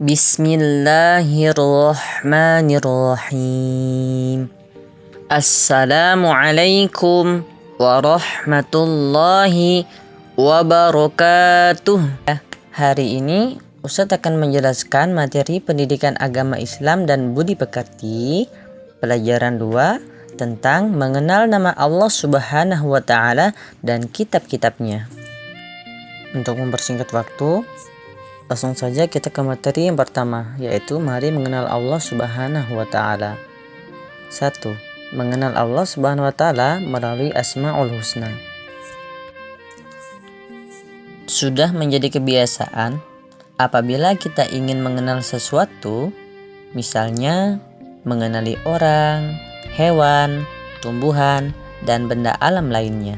Bismillahirrahmanirrahim. Assalamualaikum warahmatullahi wabarakatuh. Hari ini Ustadz akan menjelaskan materi pendidikan agama Islam dan budi pekerti pelajaran 2 tentang mengenal nama Allah Subhanahu wa Ta'ala dan kitab-kitabnya. Untuk mempersingkat waktu, langsung saja kita ke materi yang pertama, yaitu mari mengenal Allah Subhanahu wa Ta'ala. 1. Mengenal Allah Subhanahu wa Ta'ala melalui Asmaul Husna. Sudah menjadi kebiasaan apabila kita ingin mengenal sesuatu, misalnya mengenali orang, hewan, tumbuhan, dan benda alam lainnya,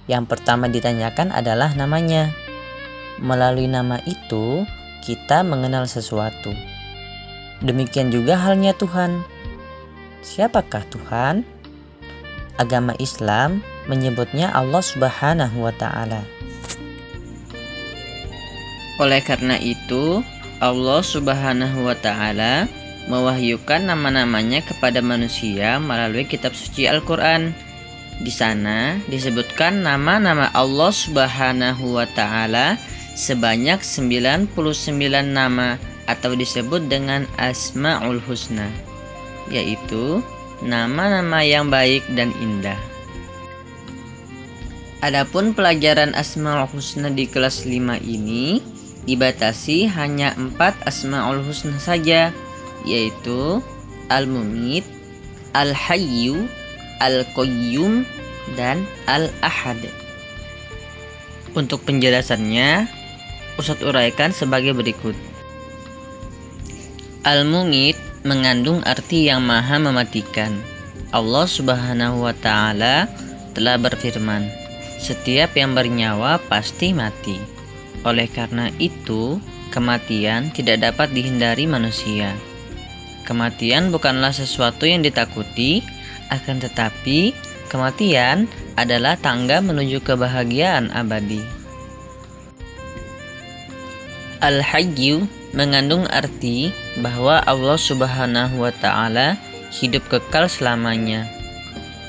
yang pertama ditanyakan adalah namanya. Melalui nama itu, kita mengenal sesuatu. Demikian juga halnya Tuhan. Siapakah Tuhan? Agama Islam menyebutnya Allah Subhanahu wa Ta'ala. Oleh karena itu, Allah Subhanahu wa Ta'ala mewahyukan nama-namanya kepada manusia melalui kitab suci Al-Quran. Di sana disebutkan nama-nama Allah Subhanahu wa Ta'ala sebanyak 99 nama atau disebut dengan Asmaul Husna, yaitu nama-nama yang baik dan indah. Adapun pelajaran Asmaul Husna di kelas 5 ini dibatasi hanya 4 Asmaul Husna saja, yaitu Al-Mumit, Al-Hayyu, Al-Qayyum, dan Al-Ahad. Untuk penjelasannya, Ustadz uraikan sebagai berikut. Al-Mumit mengandung arti yang maha mematikan. Allah Subhanahu wa Ta'ala telah berfirman, setiap yang bernyawa pasti mati. Oleh karena itu, kematian tidak dapat dihindari manusia. Kematian bukanlah sesuatu yang ditakuti, akan tetapi kematian adalah tangga menuju kebahagiaan abadi. Al-Hayyu mengandung arti bahwa Allah Subhanahu wa Ta'ala hidup kekal selamanya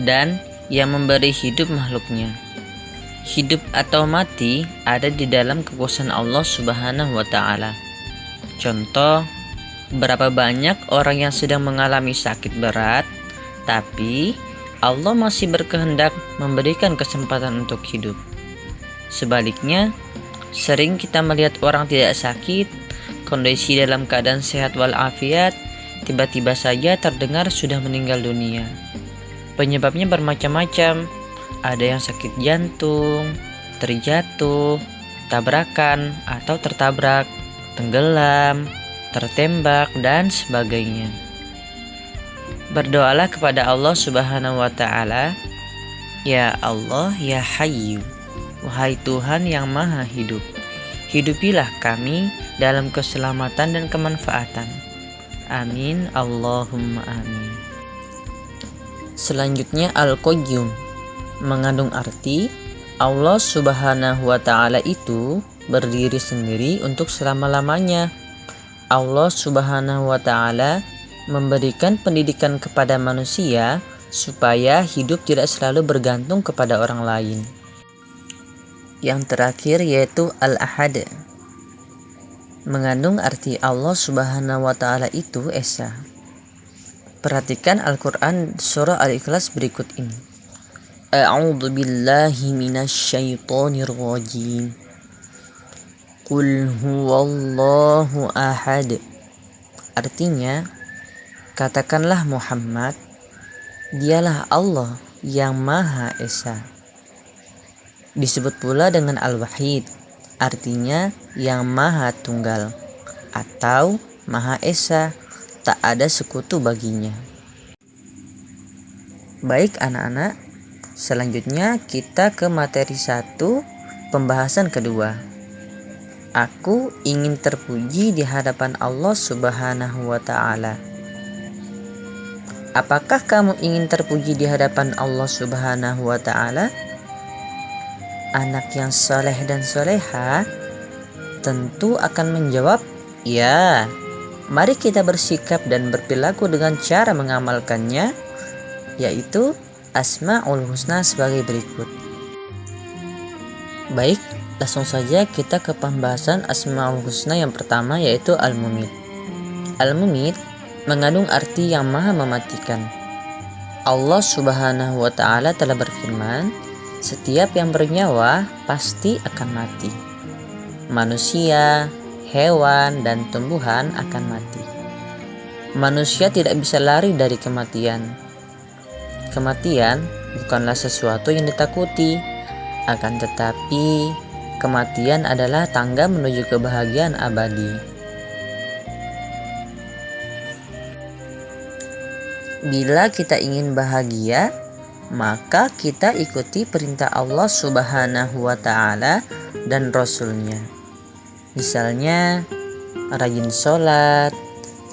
dan yang memberi hidup makhluknya. Hidup atau mati ada di dalam kekuasaan Allah Subhanahu wa Ta'ala. Contoh, berapa banyak orang yang sedang mengalami sakit berat, tapi Allah masih berkehendak memberikan kesempatan untuk hidup. Sebaliknya, sering kita melihat orang tidak sakit, kondisi dalam keadaan sehat walafiat, tiba-tiba saja terdengar sudah meninggal dunia. Penyebabnya bermacam-macam. Ada yang sakit jantung, terjatuh, tabrakan atau tertabrak, tenggelam, tertembak, dan sebagainya. Berdoalah kepada Allah Subhanahu wa Ta'ala, ya Allah, ya Hayyu, wahai Tuhan yang maha hidup, hidupilah kami dalam keselamatan dan kemanfaatan. Amin, Allahumma amin. Selanjutnya Al-Qayyum mengandung arti Allah Subhanahu wa Ta'ala itu berdiri sendiri untuk selama-lamanya. Allah Subhanahu wa Ta'ala memberikan pendidikan kepada manusia supaya hidup tidak selalu bergantung kepada orang lain. Yang terakhir yaitu Al-Ahad, mengandung arti Allah Subhanahu wa Ta'ala itu Esa. Perhatikan Al-Quran surah Al-Ikhlas berikut ini. A'udzu billahi minasyaitonir rajim. Qul huwallahu ahad. Artinya, katakanlah Muhammad, dialah Allah yang Maha Esa. Disebut pula dengan Al-Wahid, artinya yang Maha Tunggal atau Maha Esa, tak ada sekutu baginya. Baik anak-anak, selanjutnya kita ke materi 1, pembahasan kedua. Aku ingin terpuji di hadapan Allah Subhanahu wa Ta'ala. Apakah kamu ingin terpuji di hadapan Allah Subhanahu wa Ta'ala? Anak yang soleh dan soleha tentu akan menjawab, ya, Mari kita bersikap dan berperilaku dengan cara mengamalkannya, yaitu Asmaul Husna sebagai berikut. Baik, langsung saja kita ke pembahasan Asmaul Husna yang pertama, yaitu Al-Mumit. Al-Mumit mengandung arti yang maha mematikan. Allah Subhanahu wa Ta'ala telah berfirman, setiap yang bernyawa pasti akan mati. Manusia, hewan, dan tumbuhan akan mati. Manusia tidak bisa lari dari kematian. Kematian bukanlah sesuatu yang ditakuti, akan tetapi kematian adalah tangga menuju kebahagiaan abadi. Bila kita ingin bahagia, maka kita ikuti perintah Allah Subhanahu wa Ta'ala dan Rasul-Nya. Misalnya, rajin sholat,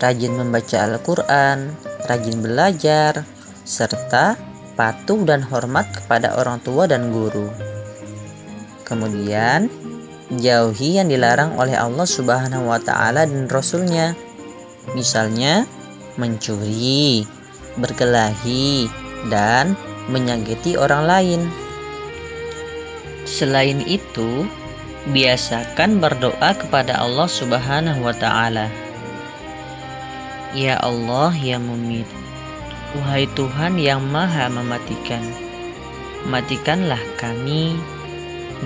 rajin membaca Al-Quran, rajin belajar, serta patuh dan hormat kepada orang tua dan guru. Kemudian, jauhi yang dilarang oleh Allah Subhanahu wa Ta'ala dan Rasul-Nya. Misalnya, mencuri, berkelahi, dan menyakiti orang lain. Selain itu, biasakan berdoa kepada Allah Subhanahu wa Ta'ala. Ya Allah, ya Mumit, wahai Tuhan yang maha mematikan, matikanlah kami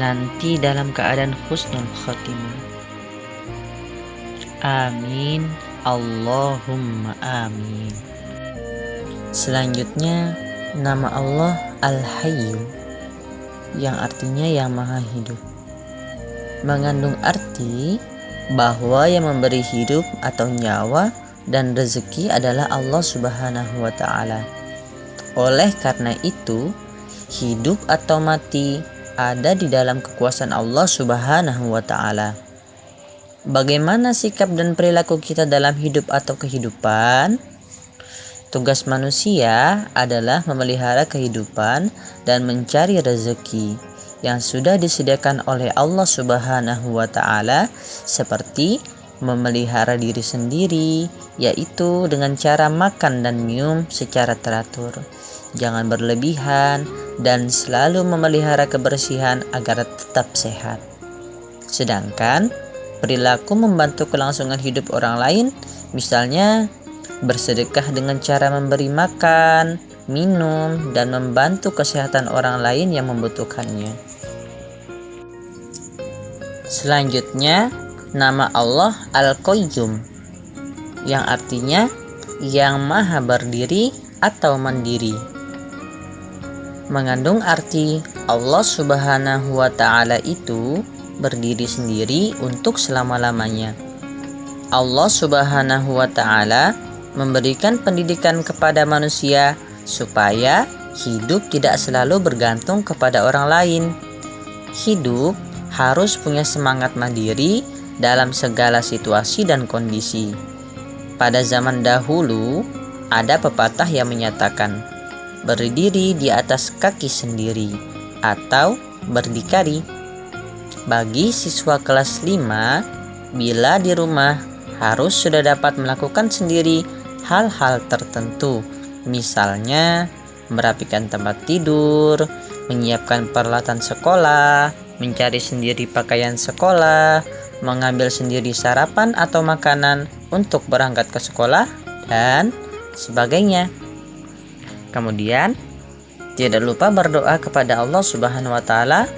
nanti dalam keadaan husnul khotimah. Amin, Allahumma amin. Selanjutnya, nama Allah Al-Hayyu, yang artinya yang maha hidup, mengandung arti bahwa yang memberi hidup atau nyawa dan rezeki adalah Allah Subhanahu wa Ta'ala. Oleh karena itu, hidup atau mati ada di dalam kekuasaan Allah Subhanahu wa Ta'ala. Bagaimana sikap dan perilaku kita dalam hidup atau kehidupan? Tugas manusia adalah memelihara kehidupan dan mencari rezeki yang sudah disediakan oleh Allah Subhanahu wa Ta'ala, seperti memelihara diri sendiri, yaitu dengan cara makan dan minum secara teratur, jangan berlebihan, dan selalu memelihara kebersihan agar tetap sehat. Sedangkan perilaku membantu kelangsungan hidup orang lain, misalnya bersedekah dengan cara memberi makan, minum, dan membantu kesehatan orang lain yang membutuhkannya. Selanjutnya, nama Allah Al-Qayyum, yang artinya yang maha berdiri atau mandiri, mengandung arti Allah Subhanahu wa Ta'ala itu berdiri sendiri untuk selama-lamanya. Allah Subhanahu wa Ta'ala memberikan pendidikan kepada manusia supaya hidup tidak selalu bergantung kepada orang lain. Hidup harus punya semangat mandiri dalam segala situasi dan kondisi. Pada zaman dahulu, ada pepatah yang menyatakan, berdiri di atas kaki sendiri atau berdikari. Bagi siswa kelas 5, bila di rumah harus sudah dapat melakukan sendiri hal-hal tertentu, misalnya merapikan tempat tidur, menyiapkan peralatan sekolah, mencari sendiri pakaian sekolah, mengambil sendiri sarapan atau makanan untuk berangkat ke sekolah, dan sebagainya. Kemudian, tidak lupa berdoa kepada Allah Subhanahu wa Ta'ala,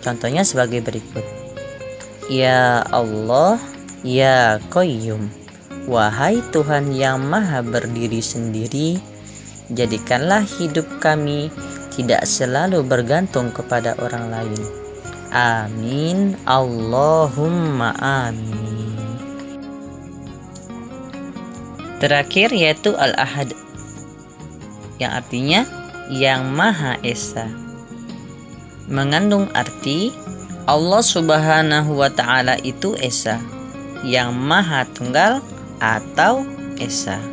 contohnya sebagai berikut. Ya Allah, ya Qayyum, wahai Tuhan yang maha berdiri sendiri, jadikanlah hidup kami tidak selalu bergantung kepada orang lain. Amin, Allahumma amin. Terakhir yaitu Al-Ahad, yang artinya yang Maha Esa, mengandung arti Allah Subhanahu wa Ta'ala itu Esa, yang Maha Tunggal atau Esa,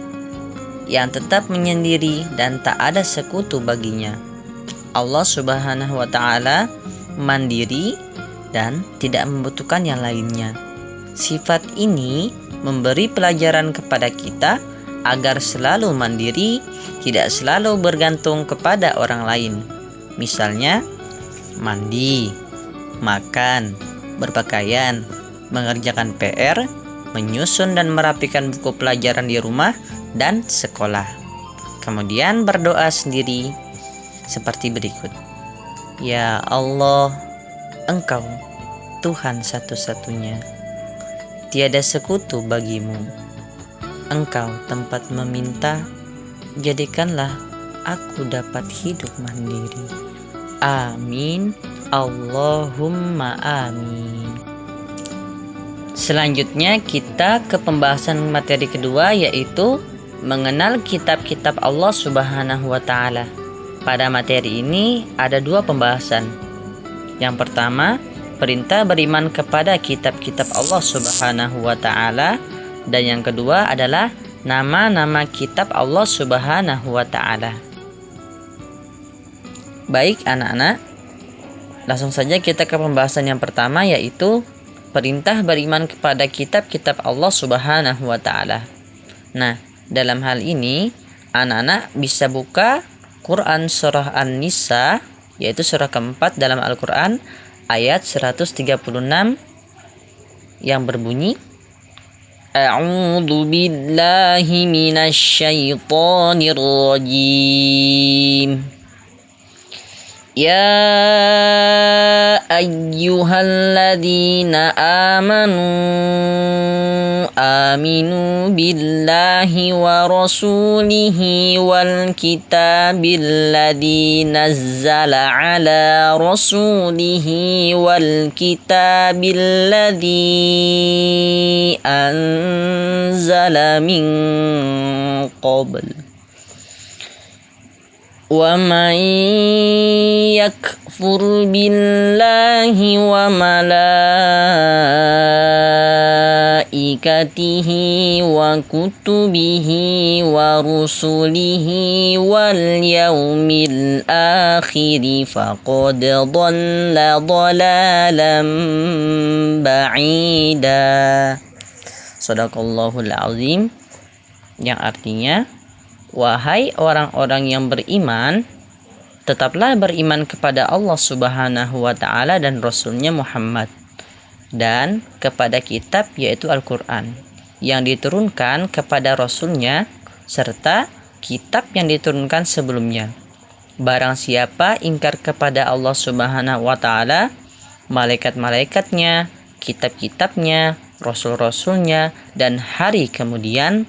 yang tetap menyendiri dan tak ada sekutu baginya. Allah Subhanahu wa Ta'ala mandiri dan tidak membutuhkan yang lainnya. Sifat ini memberi pelajaran kepada kita agar selalu mandiri, tidak selalu bergantung kepada orang lain. Misalnya, mandi, makan, berpakaian, mengerjakan PR, menyusun dan merapikan buku pelajaran di rumah dan sekolah. Kemudian berdoa sendiri seperti berikut. Ya Allah, Engkau Tuhan satu-satunya, tiada sekutu bagimu. Engkau tempat meminta, jadikanlah aku dapat hidup mandiri. Amin. Allahumma amin. Selanjutnya kita ke pembahasan materi kedua, yaitu mengenal kitab-kitab Allah Subhanahu wa Ta'ala. Pada materi ini ada dua pembahasan. Yang pertama, perintah beriman kepada kitab-kitab Allah Subhanahu wa Ta'ala, dan yang kedua adalah nama-nama kitab Allah Subhanahu wa Ta'ala. Baik anak-anak, langsung saja kita ke pembahasan yang pertama, yaitu perintah beriman kepada kitab-kitab Allah Subhanahu wa Ta'ala. Nah, dalam hal ini anak-anak bisa buka Quran surah An-Nisa, yaitu surah keempat dalam Al-Quran, ayat 136 yang berbunyi, A'udzu billahi minasyaitonir rajim. Ya ayyuhalladzina amanu aminu billahi wa rasulihi wal kitabil ladzi nazzala ala rasulihi wal kitabil ladzi anzala min qabl. Wa man yakfur billahi wa malaikatihi wa kutubihi wa rusulihi wal yaumil akhir faqad dhalla dhalalan ba'ida. Shadaqallahul azim, yang artinya, wahai orang-orang yang beriman, tetaplah beriman kepada Allah Subhanahu wa Ta'ala dan Rasulnya Muhammad, dan kepada kitab yaitu Al-Quran yang diturunkan kepada Rasulnya, serta kitab yang diturunkan sebelumnya. Barang siapa ingkar kepada Allah Subhanahu wa Ta'ala, malaikat-malaikatnya, kitab-kitabnya, rasul-rasulnya, dan hari kemudian,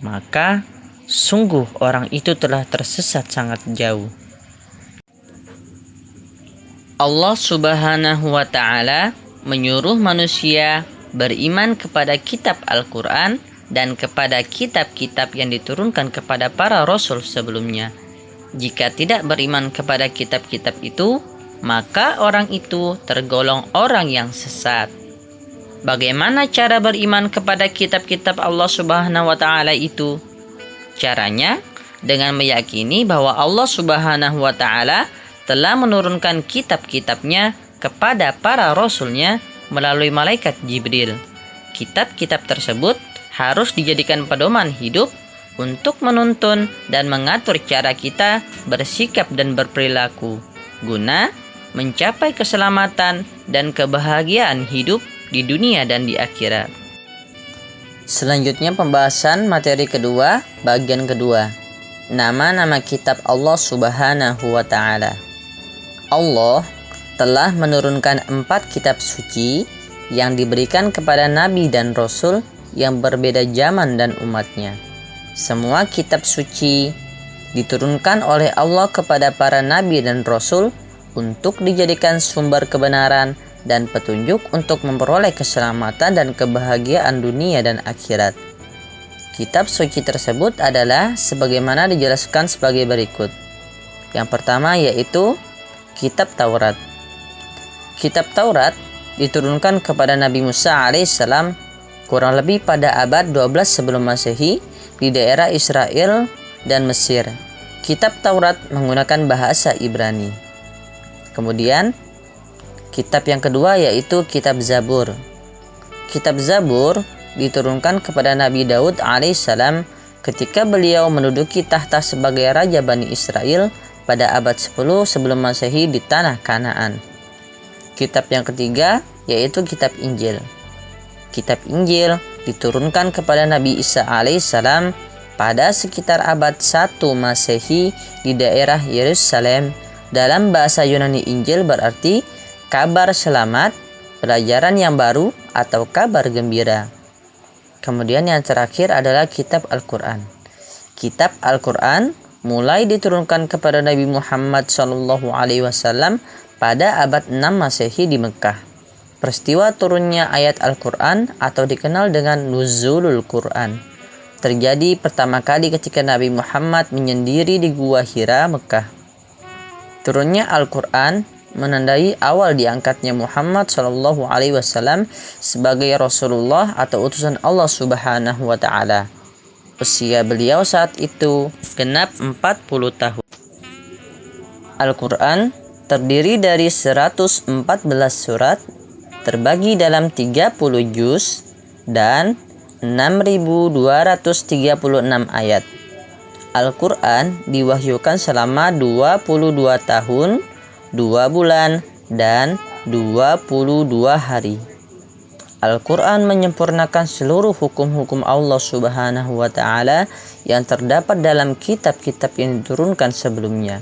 maka sungguh orang itu telah tersesat sangat jauh. Allah Subhanahu wa Ta'ala menyuruh manusia beriman kepada kitab Al-Quran dan kepada kitab-kitab yang diturunkan kepada para rasul sebelumnya. Jika tidak beriman kepada kitab-kitab itu, maka orang itu tergolong orang yang sesat. Bagaimana cara beriman kepada kitab-kitab Allah Subhanahu wa Ta'ala itu? Caranya dengan meyakini bahwa Allah Subhanahu wa Ta'ala telah menurunkan kitab-kitabnya kepada para rasulnya melalui malaikat Jibril. Kitab-kitab tersebut harus dijadikan pedoman hidup untuk menuntun dan mengatur cara kita bersikap dan berperilaku, guna mencapai keselamatan dan kebahagiaan hidup di dunia dan di akhirat. Selanjutnya pembahasan materi kedua, bagian kedua. Nama-nama kitab Allah Subhanahu wa Ta'ala. Allah telah menurunkan 4 kitab suci yang diberikan kepada Nabi dan Rasul yang berbeda zaman dan umatnya. Semua kitab suci diturunkan oleh Allah kepada para Nabi dan Rasul untuk dijadikan sumber kebenaran dan petunjuk untuk memperoleh keselamatan dan kebahagiaan dunia dan akhirat. Kitab suci tersebut adalah sebagaimana dijelaskan sebagai berikut. Yang pertama yaitu Kitab Taurat. Kitab Taurat diturunkan kepada Nabi Musa alaihissalam kurang lebih pada abad 12 sebelum Masehi di daerah Israel dan Mesir. Kitab Taurat menggunakan bahasa Ibrani. Kemudian kitab yang kedua yaitu Kitab Zabur. kitab Zabur diturunkan kepada Nabi Daud alaihissalam ketika beliau menduduki tahta sebagai raja Bani Israel pada abad 10 sebelum Masehi di tanah Kanaan. Kitab yang ketiga yaitu kitab Injil. Kitab Injil diturunkan kepada Nabi Isa alaihissalam pada sekitar abad 1 Masehi di daerah Yerusalem. Dalam bahasa Yunani, Injil berarti kabar selamat, pelajaran yang baru, atau kabar gembira. Kemudian yang terakhir adalah kitab Al-Quran. Kitab Al-Quran mulai diturunkan kepada Nabi Muhammad SAW pada abad 6 Masehi di Mekah. Peristiwa turunnya ayat Al-Quran atau dikenal dengan Nuzulul Quran terjadi pertama kali ketika Nabi Muhammad menyendiri di Gua Hira, Mekah. Turunnya Al-Quran menandai awal diangkatnya Muhammad SAW sebagai Rasulullah atau utusan Allah Subhanahu wa Ta'ala. Usia beliau saat itu genap 40 tahun. Al-Quran terdiri dari 114 surat, terbagi dalam 30 juz dan 6.236 ayat. Al-Quran diwahyukan selama 22 tahun, 2 bulan, dan 22 hari. Al-Quran menyempurnakan seluruh hukum-hukum Allah Subhanahu wa Ta'ala yang terdapat dalam kitab-kitab yang diturunkan sebelumnya.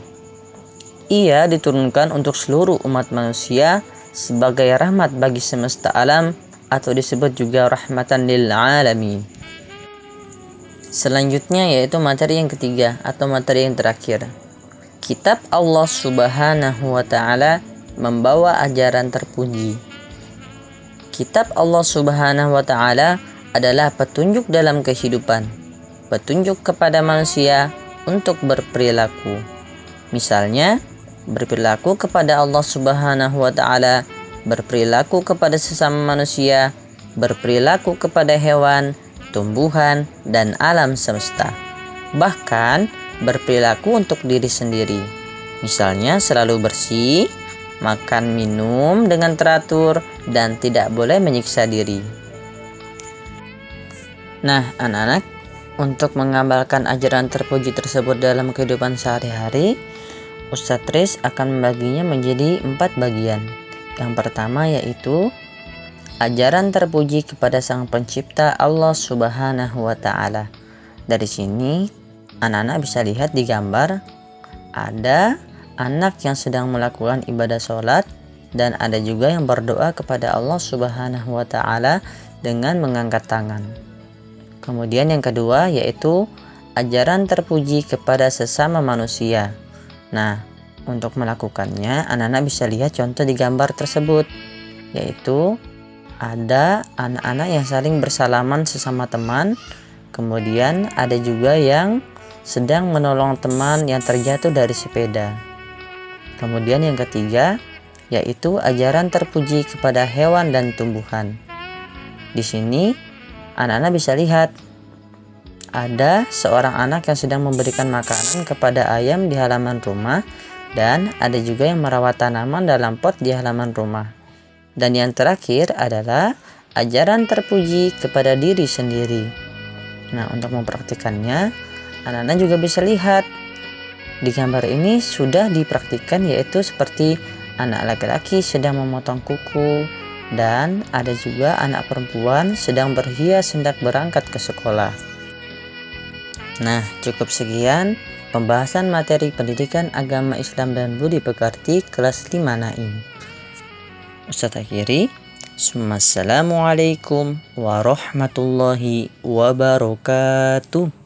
Ia diturunkan untuk seluruh umat manusia sebagai rahmat bagi semesta alam atau disebut juga rahmatan lil alamin. Selanjutnya yaitu materi yang ketiga atau materi yang terakhir. Kitab Allah Subhanahu wa Ta'ala membawa ajaran terpuji. Kitab Allah Subhanahu wa Ta'ala adalah petunjuk dalam kehidupan, petunjuk kepada manusia untuk berperilaku. Misalnya, berperilaku kepada Allah Subhanahu wa Ta'ala, berperilaku kepada sesama manusia, berperilaku kepada hewan, tumbuhan, dan alam semesta. Bahkan berperilaku untuk diri sendiri. Misalnya selalu bersih, makan minum dengan teratur, dan tidak boleh menyiksa diri. Nah, anak-anak, untuk mengamalkan ajaran terpuji tersebut dalam kehidupan sehari-hari, Ustadz Riz akan membaginya menjadi 4 bagian. Yang pertama yaitu ajaran terpuji kepada Sang Pencipta Allah Subhanahu wa Ta'ala. Dari sini anak-anak bisa lihat di gambar ada anak yang sedang melakukan ibadah sholat dan ada juga yang berdoa kepada Allah Subhanahu wa Ta'ala dengan mengangkat tangan. Kemudian yang kedua yaitu ajaran terpuji kepada sesama manusia. Nah, untuk melakukannya anak-anak bisa lihat contoh di gambar tersebut, yaitu ada anak-anak yang saling bersalaman sesama teman, kemudian ada juga yang sedang menolong teman yang terjatuh dari sepeda. Kemudian yang ketiga yaitu ajaran terpuji kepada hewan dan tumbuhan. Di sini anak-anak bisa lihat ada seorang anak yang sedang memberikan makanan kepada ayam di halaman rumah dan ada juga yang merawat tanaman dalam pot di halaman rumah. Dan yang terakhir adalah ajaran terpuji kepada diri sendiri. Nah, untuk mempraktikannya, anak-anak juga bisa lihat di gambar ini sudah dipraktikkan, yaitu seperti anak laki-laki sedang memotong kuku dan ada juga anak perempuan sedang berhias hendak berangkat ke sekolah. Nah, cukup sekian pembahasan materi pendidikan agama Islam dan budi pekerti kelas 5 Naim. Ustadz akhiri, Assalamualaikum warahmatullahi wabarakatuh.